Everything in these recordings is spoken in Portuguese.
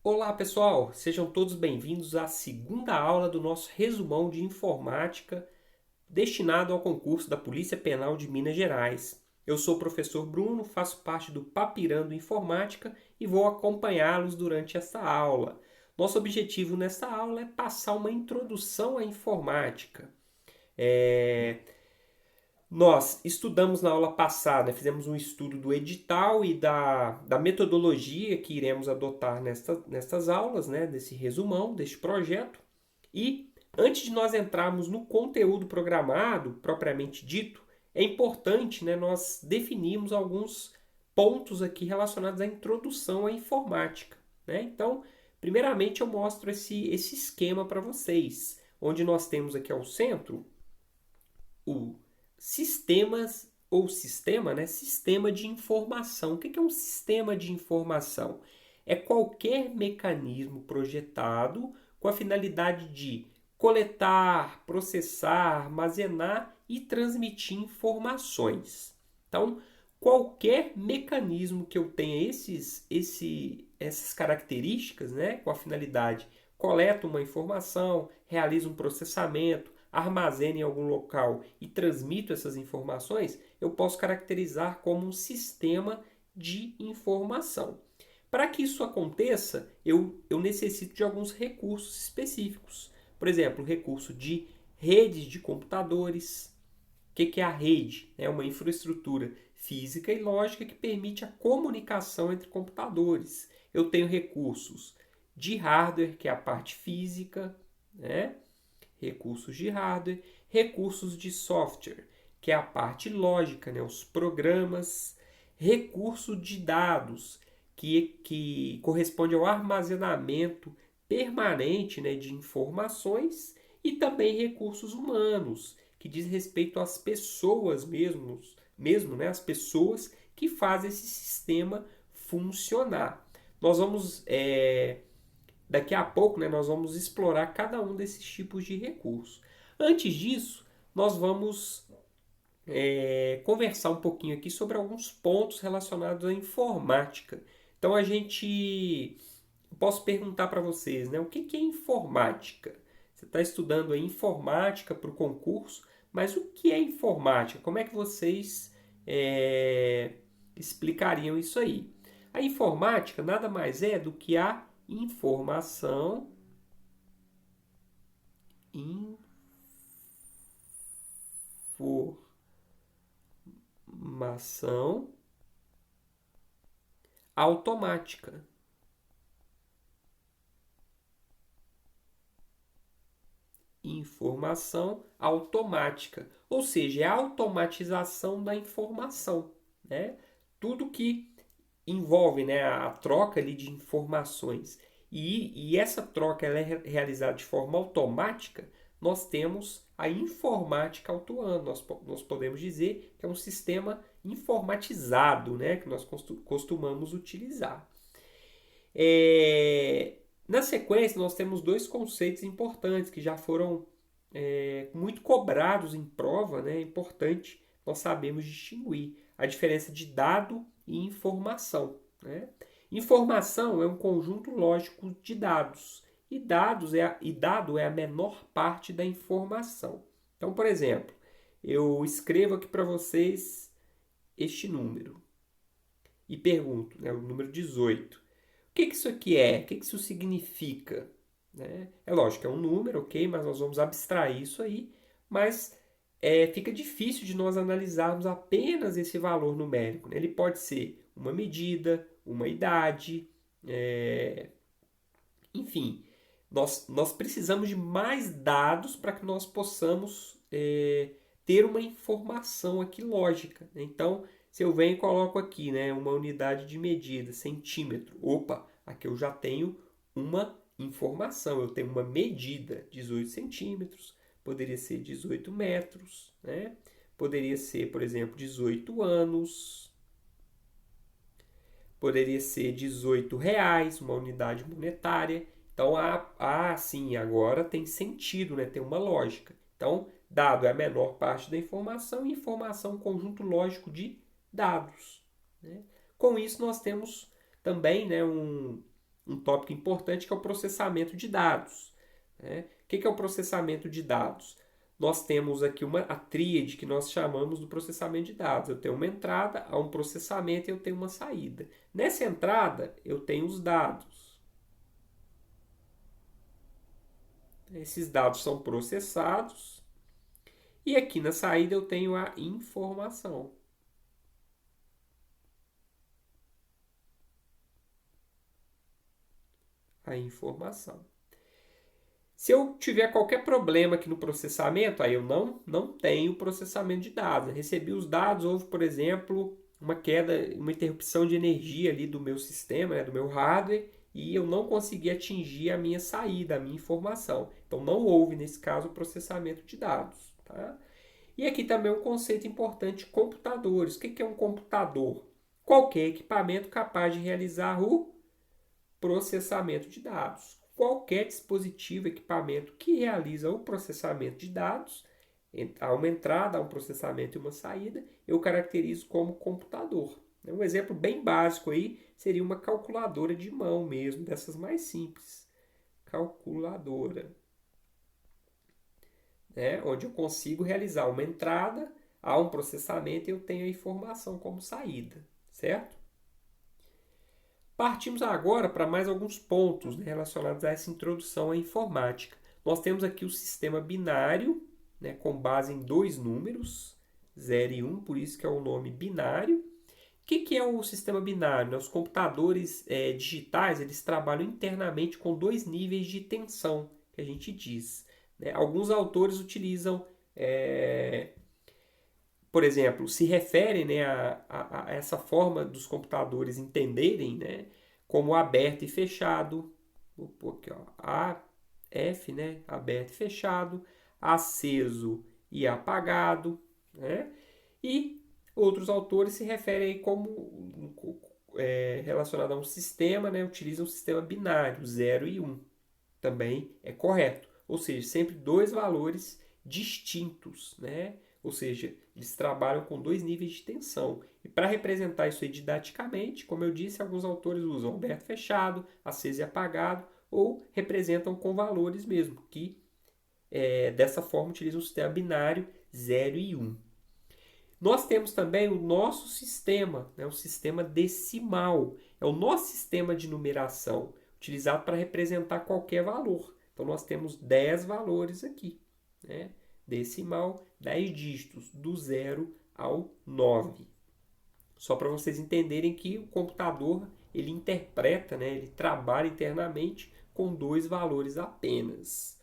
Olá pessoal, sejam todos bem-vindos à segunda aula do nosso resumão de informática destinado ao concurso da Polícia Penal de Minas Gerais. Eu sou o professor Bruno, faço parte do Papirando Informática e vou acompanhá-los durante esta aula. Nosso objetivo nesta aula é passar uma introdução à informática. Nós estudamos na aula passada, fizemos um estudo do edital e da metodologia que iremos adotar nestas aulas, né, desse resumão, deste projeto. E antes de nós entrarmos no conteúdo programado, propriamente dito, é importante, né, nós definirmos alguns pontos aqui relacionados à introdução à informática. Né? Então, primeiramente eu mostro esse esquema para vocês, onde nós temos aqui ao centro o sistemas ou sistema, né? Sistema de informação. O que é um sistema de informação? É qualquer mecanismo projetado com a finalidade de coletar, processar, armazenar e transmitir informações. Então, qualquer mecanismo que eu tenha essas características, né, com a finalidade, coleta uma informação, realiza um processamento, armazena em algum local e transmito essas informações, eu posso caracterizar como um sistema de informação. Para que isso aconteça, eu necessito de alguns recursos específicos. Por exemplo, o recurso de redes de computadores. O que é a rede? É uma infraestrutura física e lógica que permite a comunicação entre computadores. Eu tenho recursos de hardware, que é a parte física, né? Recursos de hardware, recursos de software, que é a parte lógica, né? Os programas, recurso de dados, que corresponde ao armazenamento permanente, né, de informações, e também recursos humanos, que diz respeito às pessoas mesmo, né, as pessoas que fazem esse sistema funcionar. Nós vamos daqui a pouco, né, nós vamos explorar cada um desses tipos de recurso. Antes disso, nós vamos conversar um pouquinho aqui sobre alguns pontos relacionados à informática. Então posso perguntar para vocês, né, o que é informática? Você está estudando a informática para o concurso, mas o que é informática? Como é que vocês explicariam isso aí? A informática nada mais é do que a informação automática. Informação automática, ou seja, é a automatização da informação, né? Tudo que envolve, né, a troca ali de informações e essa troca ela é realizada de forma automática, nós temos a informática atuando. Nós podemos dizer que é um sistema informatizado, né, que nós costumamos utilizar. Na sequência, nós temos dois conceitos importantes que já foram muito cobrados em prova, né? É importante nós sabemos distinguir a diferença de dado e informação. Né? Informação é um conjunto lógico de dados e dado é a menor parte da informação. Então, por exemplo, eu escrevo aqui para vocês este número e pergunto, né, o número 18. O que isso aqui é? O que isso significa? Né? É lógico, é um número, ok, mas nós vamos abstrair isso aí, mas fica difícil de nós analisarmos apenas esse valor numérico. Né? Ele pode ser uma medida, uma idade, enfim, nós precisamos de mais dados para que nós possamos ter uma informação aqui lógica. Né? Então, se eu venho e coloco aqui, né, uma unidade de medida, centímetro, opa, aqui eu já tenho uma informação, eu tenho uma medida, 18 centímetros, poderia ser 18 metros, né? Poderia ser, por exemplo, 18 anos, poderia ser 18 reais, uma unidade monetária. Então, sim, agora tem sentido, né? Tem uma lógica. Então, dado é a menor parte da informação e informação é um conjunto lógico de dados. Né? Com isso, nós temos também, né, um tópico importante que é o processamento de dados, né? O que é o processamento de dados? Nós temos aqui a tríade que nós chamamos do processamento de dados. Eu tenho uma entrada, há um processamento e eu tenho uma saída. Nessa entrada, eu tenho os dados. Esses dados são processados. E aqui na saída eu tenho a informação. A informação. Se eu tiver qualquer problema aqui no processamento, aí eu não tenho processamento de dados. Eu recebi os dados, houve, por exemplo, uma queda, uma interrupção de energia ali do meu sistema, né, do meu hardware, e eu não consegui atingir a minha saída, a minha informação. Então não houve, nesse caso, processamento de dados. Tá? E aqui também um conceito importante, computadores. O que é um computador? Qualquer equipamento capaz de realizar o processamento de dados. Qualquer dispositivo, equipamento que realiza o processamento de dados, há uma entrada, há um processamento e uma saída, eu caracterizo como computador. Um exemplo bem básico aí seria uma calculadora de mão mesmo, dessas mais simples. Calculadora. Onde eu consigo realizar uma entrada, há um processamento e eu tenho a informação como saída, certo? Partimos agora para mais alguns pontos, né, relacionados a essa introdução à informática. Nós temos aqui o sistema binário, né, com base em dois números, 0 e 1, por isso que é o nome binário. O que é o sistema binário? Os computadores digitais eles trabalham internamente com dois níveis de tensão, que a gente diz. Né? Alguns autores utilizam, por exemplo, se referem, né, a essa forma dos computadores entenderem, né, como aberto e fechado. Vou pôr aqui, ó, AF, né, aberto e fechado, aceso e apagado. Né? E outros autores se referem como relacionado a um sistema, né, utilizam um sistema binário, 0 e 1. Também é correto. Ou seja, sempre dois valores distintos, né? Ou seja, eles trabalham com dois níveis de tensão. E para representar isso aí didaticamente, como eu disse, alguns autores usam aberto e fechado, aceso e apagado, ou representam com valores mesmo, que dessa forma utilizam o sistema binário 0 e 1. Nós temos também o nosso sistema, né, o sistema decimal. É o nosso sistema de numeração, utilizado para representar qualquer valor. Então, nós temos 10 valores aqui. Né? Decimal, 10 dígitos, do 0 ao 9. Só para vocês entenderem que o computador ele interpreta, né, ele trabalha internamente com dois valores apenas.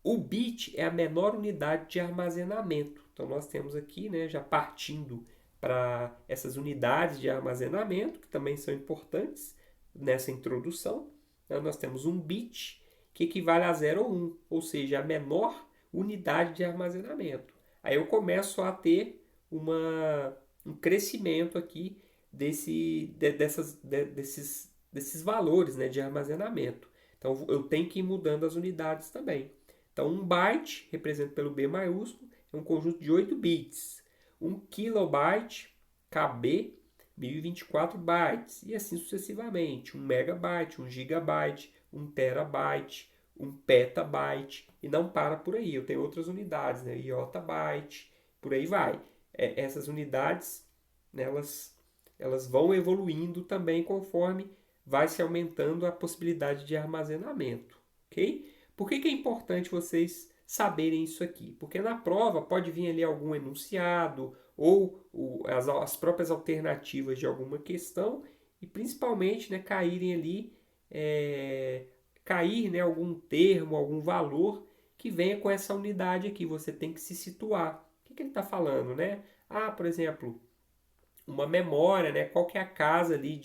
O bit é a menor unidade de armazenamento. Então, nós temos aqui, né, já partindo para essas unidades de armazenamento, que também são importantes nessa introdução. Então, nós temos um bit que equivale a 0 ou 1, ou seja, a menor unidade de armazenamento. Aí eu começo a ter um crescimento aqui desses valores, né, de armazenamento. Então, eu tenho que ir mudando as unidades também. Então, um byte, representado pelo B maiúsculo, é um conjunto de 8 bits. Um kilobyte, KB, 1024 bytes. E assim sucessivamente. Um megabyte, um gigabyte, um terabyte, um petabyte. E não para por aí. Eu tenho outras unidades, né? Iotabyte, por aí vai. Essas unidades, né, elas vão evoluindo também conforme vai se aumentando a possibilidade de armazenamento. Ok? Por que é importante vocês saberem isso aqui? Porque na prova pode vir ali algum enunciado ou as próprias alternativas de alguma questão e principalmente, né, caírem ali, cair, né, algum termo, algum valor que venha com essa unidade aqui. Você tem que se situar. O que ele está falando? Né? Por exemplo, uma memória, né? Qual que é a casa ali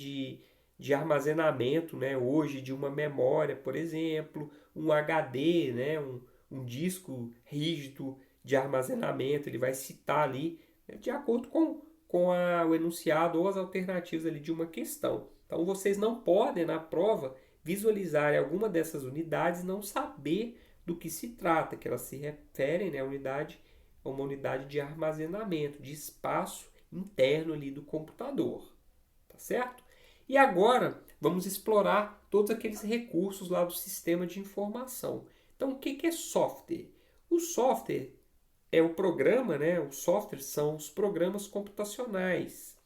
de armazenamento, né? Hoje de uma memória, por exemplo, um HD, né? Um disco rígido de armazenamento, ele vai citar ali, né? De acordo com o enunciado ou as alternativas ali de uma questão. Então vocês não podem na prova visualizar alguma dessas unidades e não saber do que se trata, que elas se referem, né, a uma unidade de armazenamento, de espaço interno ali do computador, tá certo? E agora vamos explorar todos aqueles recursos lá do sistema de informação. Então, o que é software? O software é o programa, né? Os softwares são os programas computacionais.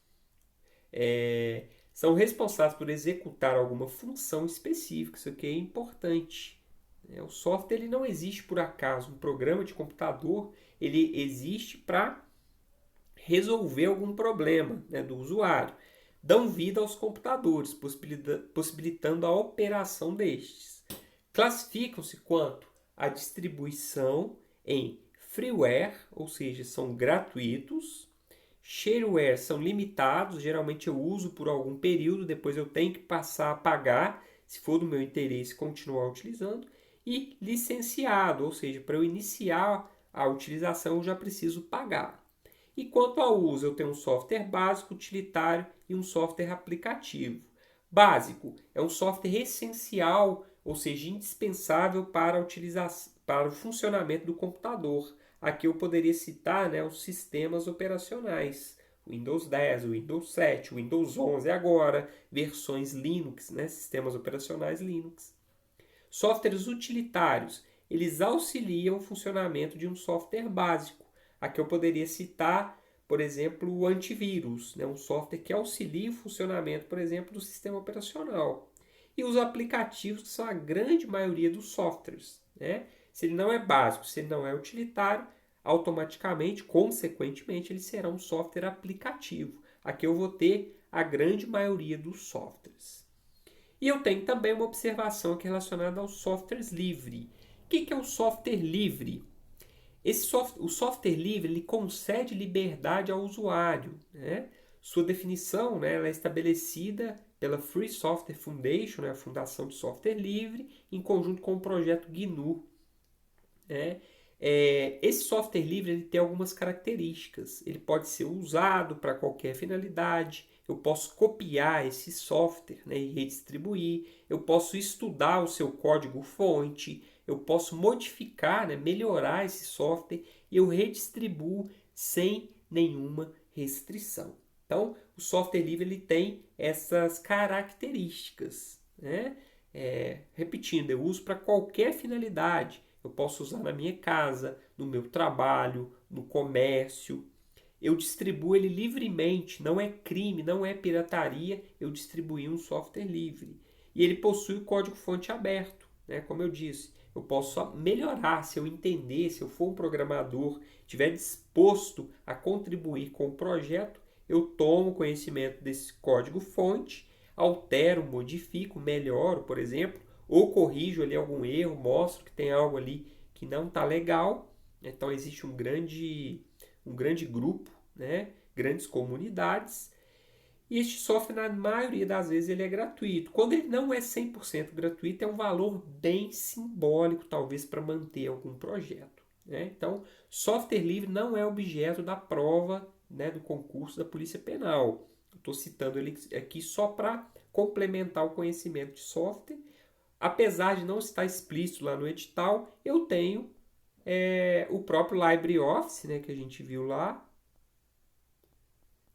São responsáveis por executar alguma função específica. Isso aqui é importante. O software ele não existe por acaso. Um programa de computador ele existe para resolver algum problema, né, do usuário. Dão vida aos computadores, possibilitando a operação destes. Classificam-se quanto à distribuição em freeware, ou seja, são gratuitos. Shareware são limitados, geralmente eu uso por algum período, depois eu tenho que passar a pagar, se for do meu interesse continuar utilizando. E licenciado, ou seja, para eu iniciar a utilização eu já preciso pagar. E quanto ao uso, eu tenho um software básico, utilitário e um software aplicativo. Básico é um software essencial, ou seja, indispensável para o funcionamento do computador. Aqui eu poderia citar, né, os sistemas operacionais. Windows 10, Windows 7, Windows 11 agora, versões Linux, né, sistemas operacionais Linux. Softwares utilitários, eles auxiliam o funcionamento de um software básico. Aqui eu poderia citar, por exemplo, o antivírus, né? Um software que auxilia o funcionamento, por exemplo, do sistema operacional. E os aplicativos, que são a grande maioria dos softwares, né? Se ele não é básico, se ele não é utilitário, automaticamente, consequentemente, ele será um software aplicativo. Aqui eu vou ter a grande maioria dos softwares. E eu tenho também uma observação aqui relacionada aos softwares livres. O que é o software livre? O software livre ele concede liberdade ao usuário, né? Sua definição, né, ela é estabelecida pela Free Software Foundation, né, a Fundação de Software Livre, em conjunto com o projeto GNU. Né? Esse software livre ele tem algumas características. Ele pode ser usado para qualquer finalidade. Eu posso copiar esse software, né, e redistribuir. Eu posso estudar o seu código-fonte. Eu posso modificar, né, melhorar esse software e eu redistribuo sem nenhuma restrição. Então, o software livre ele tem essas características. Né? Repetindo, eu uso para qualquer finalidade. Eu posso usar na minha casa, no meu trabalho, no comércio. Eu distribuo ele livremente, não é crime, não é pirataria eu distribuir um software livre. E ele possui o código-fonte aberto, né? Como eu disse. Eu posso só melhorar se eu entender, se eu for um programador, estiver disposto a contribuir com o projeto, eu tomo conhecimento desse código-fonte, altero, modifico, melhoro, por exemplo, ou corrijo ali algum erro, mostro que tem algo ali que não está legal. Então existe um grande grupo, né? Grandes comunidades. E este software, na maioria das vezes, ele é gratuito. Quando ele não é 100% gratuito, é um valor bem simbólico, talvez, para manter algum projeto. Né? Então, software livre não é objeto da prova, né, do concurso da Polícia Penal. Estou citando ele aqui só para complementar o conhecimento de software. Apesar de não estar explícito lá no edital, eu tenho o próprio LibreOffice, né, que a gente viu lá,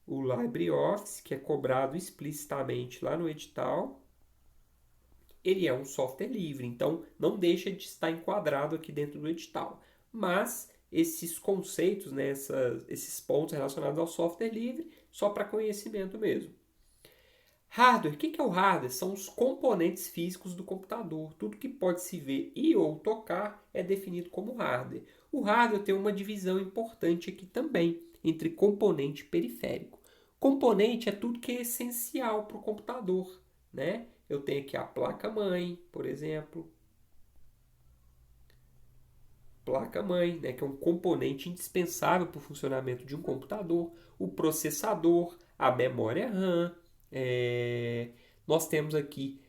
o LibreOffice, que é cobrado explicitamente lá no edital, ele é um software livre, então não deixa de estar enquadrado aqui dentro do edital. Mas esses conceitos, né, esses pontos relacionados ao software livre, só para conhecimento mesmo. Hardware, o que é o hardware? São os componentes físicos do computador. Tudo que pode se ver e ou tocar é definido como hardware. O hardware tem uma divisão importante aqui também, entre componente e periférico. Componente é tudo que é essencial para o computador. Né? Eu tenho aqui a placa-mãe, por exemplo. Placa-mãe, né, que é um componente indispensável para o funcionamento de um computador. O processador, a memória RAM. Nós temos aqui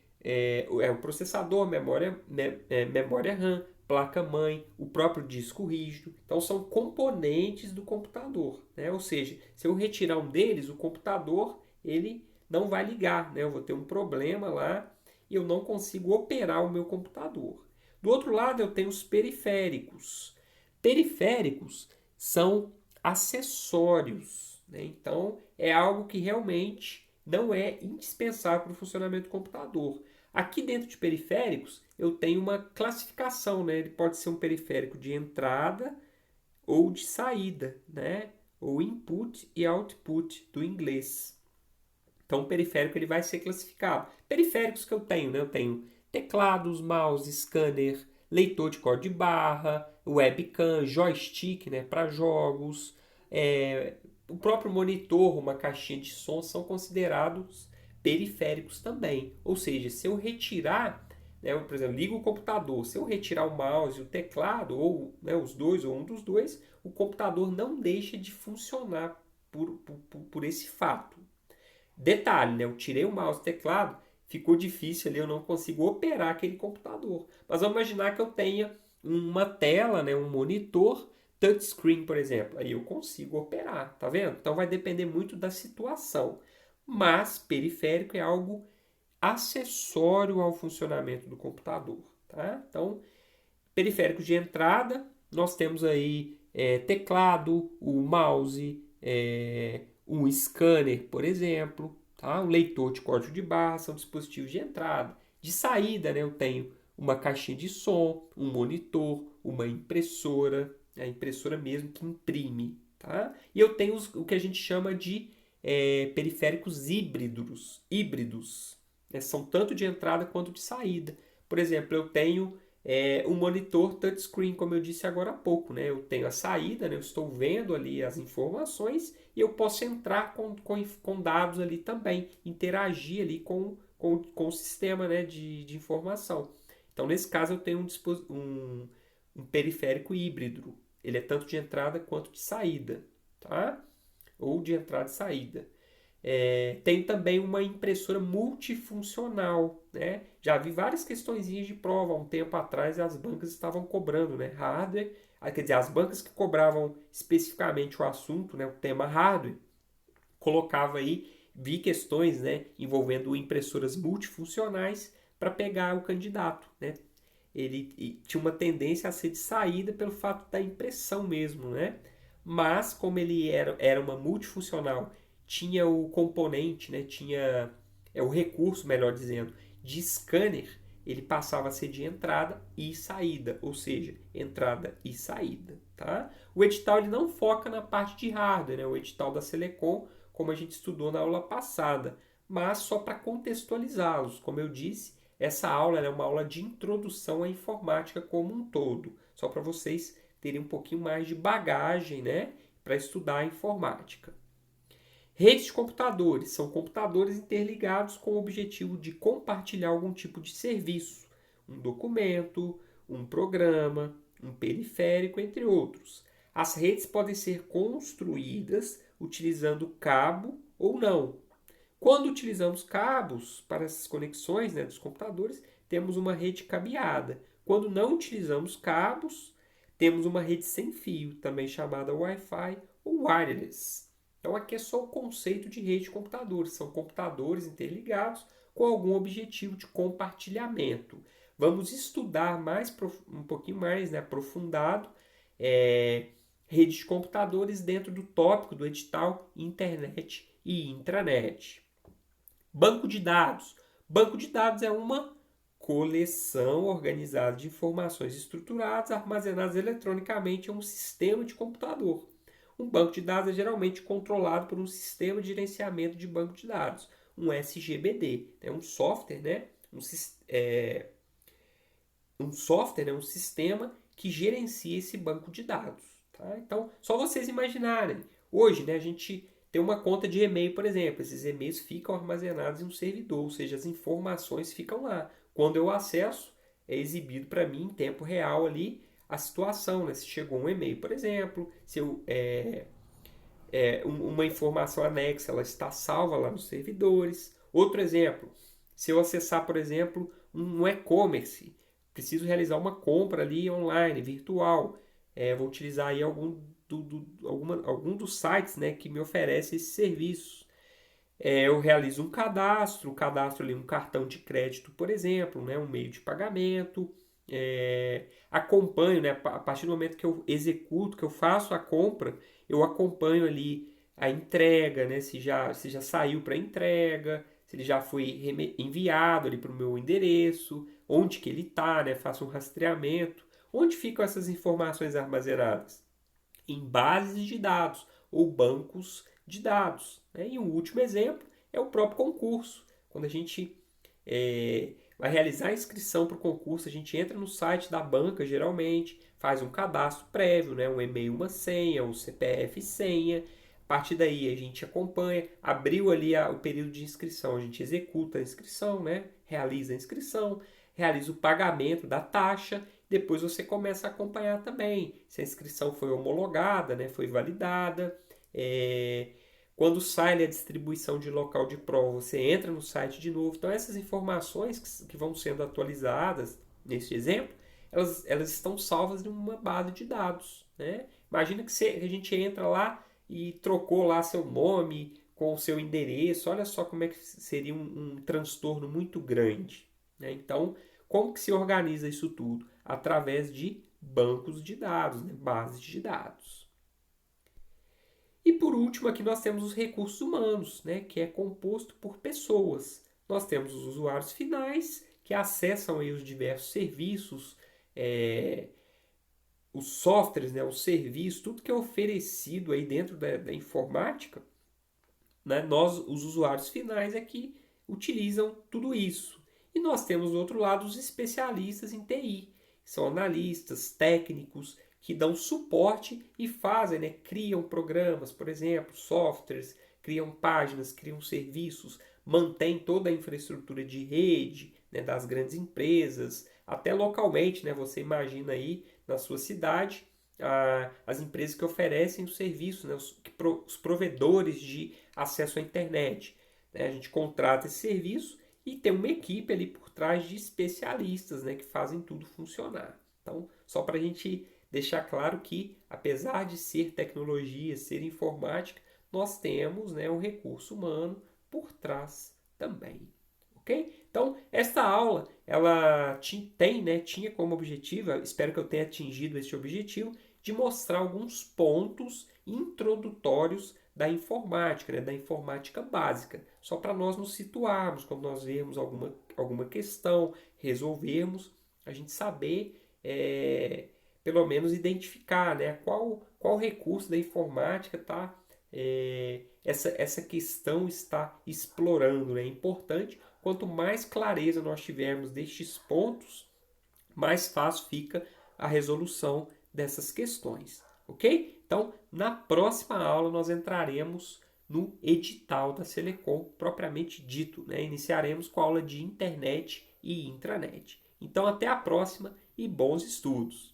o processador, memória RAM, placa-mãe, o próprio disco rígido. Então, são componentes do computador. Né? Ou seja, se eu retirar um deles, o computador ele não vai ligar. Né? Eu vou ter um problema lá e eu não consigo operar o meu computador. Do outro lado, eu tenho os periféricos. Periféricos são acessórios. Né? Então, é algo que realmente não é indispensável para o funcionamento do computador. Aqui dentro de periféricos, eu tenho uma classificação, né? Ele pode ser um periférico de entrada ou de saída, né? Ou input e output do inglês. Então, o periférico ele vai ser classificado. Periféricos que eu tenho, né? Eu tenho teclados, mouse, scanner, leitor de código de barra, webcam, joystick, né? Para jogos, o próprio monitor, uma caixinha de som são considerados periféricos também. Ou seja, se eu retirar, né, por exemplo, ligo o computador, se eu retirar o mouse e o teclado, ou né, os dois, ou um dos dois, o computador não deixa de funcionar por esse fato. Detalhe, né? Eu tirei o mouse e o teclado, ficou difícil ali, eu não consigo operar aquele computador. Mas vamos imaginar que eu tenha uma tela, né? Um monitor touchscreen, por exemplo. Aí eu consigo operar, tá vendo? Então vai depender muito da situação. Mas periférico é algo acessório ao funcionamento do computador, tá? Então, periféricos de entrada, nós temos aí teclado, o mouse, um scanner, por exemplo, tá? Um leitor de código de barra, são dispositivos de entrada. De saída, né, eu tenho uma caixinha de som, um monitor, uma impressora, a impressora mesmo que imprime. Tá? E eu tenho o que a gente chama de periféricos híbridos, né? São tanto de entrada quanto de saída. Por exemplo, eu tenho um monitor touchscreen, como eu disse agora há pouco. Né? Eu tenho a saída, né? Eu estou vendo ali as informações e eu posso entrar com dados ali também, interagir ali com o sistema, né? de informação. Então, nesse caso, eu tenho um periférico híbrido. Ele é tanto de entrada quanto de saída. Tá? Ou de entrada e saída. Tem também uma impressora multifuncional, né? Já vi várias questõezinhas de prova há um tempo atrás e as bancas estavam cobrando, né? Hardware, quer dizer, as bancas que cobravam especificamente o assunto, né? O tema hardware, colocava aí, vi questões, né? Envolvendo impressoras multifuncionais para pegar o candidato, né? Ele tinha uma tendência a ser de saída pelo fato da impressão mesmo, né? Mas como ele era uma multifuncional, tinha o componente, né? Tinha o recurso, melhor dizendo, de scanner, ele passava a ser de entrada e saída, ou seja, entrada e saída, tá? O edital ele não foca na parte de hardware, né? O edital da Selecom, como a gente estudou na aula passada, mas só para contextualizá-los, como eu disse, essa aula é uma aula de introdução à informática como um todo, só para vocês terem um pouquinho mais de bagagem, né, para estudar a informática. Redes de computadores são computadores interligados com o objetivo de compartilhar algum tipo de serviço, um documento, um programa, um periférico, entre outros. As redes podem ser construídas utilizando cabo ou não. Quando utilizamos cabos para essas conexões, né, dos computadores, temos uma rede cabeada. Quando não utilizamos cabos, temos uma rede sem fio, também chamada Wi-Fi ou wireless. Então aqui é só o conceito de rede de computadores. São computadores interligados com algum objetivo de compartilhamento. Vamos estudar um pouquinho mais, né, aprofundado, redes de computadores dentro do tópico do edital internet e intranet. Banco de dados. Banco de dados é uma coleção organizada de informações estruturadas armazenadas eletronicamente em um sistema de computador. Um banco de dados é geralmente controlado por um sistema de gerenciamento de banco de dados, um SGBD. É um software, né? Um software, né? Um sistema que gerencia esse banco de dados. Tá? Então, só vocês imaginarem. Hoje, né, a gente tem uma conta de e-mail, por exemplo. Esses e-mails ficam armazenados em um servidor, ou seja, as informações ficam lá. Quando eu acesso, é exibido para mim em tempo real ali a situação, né? Se chegou um e-mail, por exemplo, se uma informação anexa, ela está salva lá nos servidores. Outro exemplo, se eu acessar, por exemplo, um e-commerce, preciso realizar uma compra ali online, virtual, vou utilizar aí algum dos sites, né, que me oferece esse serviço. Eu realizo um cadastro ali um cartão de crédito, por exemplo, né, um meio de pagamento, acompanho, né, a partir do momento que eu executo, que eu faço a compra, eu acompanho ali a entrega, né? Se já saiu para entrega, se ele já foi enviado ali para o meu endereço, onde que ele está, né? Faço um rastreamento. Onde ficam essas informações armazenadas? Em bases de dados ou bancos de dados, né? E o último exemplo é o próprio concurso. Quando a gente vai realizar a inscrição para o concurso, a gente entra no site da banca, geralmente, faz um cadastro prévio, né? Um e-mail, uma senha, um CPF senha. A partir daí a gente acompanha, abriu ali o período de inscrição, a gente executa a inscrição, né? Realiza a inscrição, realiza o pagamento da taxa, depois você começa a acompanhar também se a inscrição foi homologada, né? Foi validada. Quando sai a distribuição de local de prova, você entra no site de novo. Então, essas informações que vão sendo atualizadas, nesse exemplo, elas estão salvas em uma base de dados. Né? Imagina que a gente entra lá e trocou lá seu nome com o seu endereço. Olha só como é que seria um transtorno muito grande. Né? Então, como que se organiza isso tudo? Através de bancos de dados, né? Bases de dados. E por último, aqui nós temos os recursos humanos, né, que é composto por pessoas. Nós temos os usuários finais, que acessam aí os diversos serviços, os softwares, né, os serviços, tudo que é oferecido aí dentro da informática. Né, nós, os usuários finais, é que utilizam tudo isso. E nós temos, do outro lado, os especialistas em TI, que são analistas, técnicos, que dão suporte e fazem, né, criam programas, por exemplo, softwares, criam páginas, criam serviços, mantêm toda a infraestrutura de rede, né, das grandes empresas, até localmente, né, você imagina aí na sua cidade as empresas que oferecem o serviço, né, os provedores de acesso à internet. Né, a gente contrata esse serviço e tem uma equipe ali por trás de especialistas, né, que fazem tudo funcionar. Então, só para a gente deixar claro que, apesar de ser tecnologia, ser informática, nós temos, né, um recurso humano por trás também. Ok? Então, esta aula, ela tinha como objetivo, espero que eu tenha atingido esse objetivo, de mostrar alguns pontos introdutórios da informática, né, da informática básica, só para nós nos situarmos, quando nós vemos alguma questão, resolvermos, a gente saber, pelo menos, identificar, né, qual recurso da informática essa questão está explorando. Né? É importante, quanto mais clareza nós tivermos destes pontos, mais fácil fica a resolução dessas questões, ok? Então, na próxima aula nós entraremos no edital da Selecom propriamente dito, né? Iniciaremos com a aula de internet e intranet. Então, até a próxima e bons estudos!